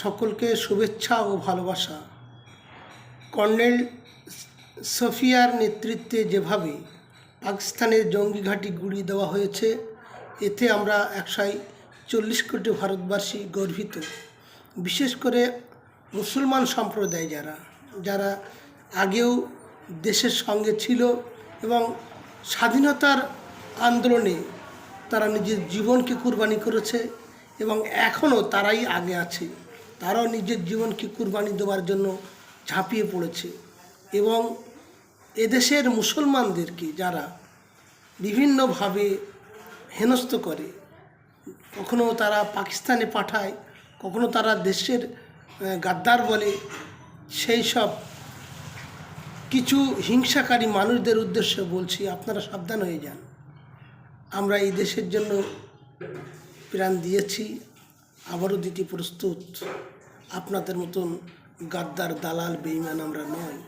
সকলকে শুভেচ্ছা ও ভালোবাসা। কর্নেল সফিয়ার নেতৃত্বে যেভাবে পাকিস্তানের জঙ্গি ঘাঁটি গুঁড়িয়ে দেওয়া হয়েছে, এতে আমরা 140 কোটি ভারতবাসী গর্বিত। বিশেষ করে মুসলমান সম্প্রদায় যারা আগেও দেশের সঙ্গে ছিল এবং স্বাধীনতার আন্দোলনে তারা নিজের জীবনকে কুরবানি করেছে এবং এখনও তারাই আগে আছে। তারাও নিজের জীবনকে কুরবানি দেওয়ার জন্য ঝাঁপিয়ে পড়েছে এবং এদেশের মুসলমানদেরকে যারা বিভিন্নভাবে হেনস্থ করে, কখনো তারা পাকিস্তানে পাঠায়, কখনো তারা দেশের গাদ্দার বলে, সেই সব কিছু হিংসাকারী মানুষদের উদ্দেশ্যে বলছি, আপনারা সাবধান হয়ে যান। আমরা এই দেশের জন্য প্রাণ দিয়েছি, আবারও দিতে প্রস্তুত। আপনাদের মতন গাদ্দার, দালাল, বেঈমান আমরা নয়।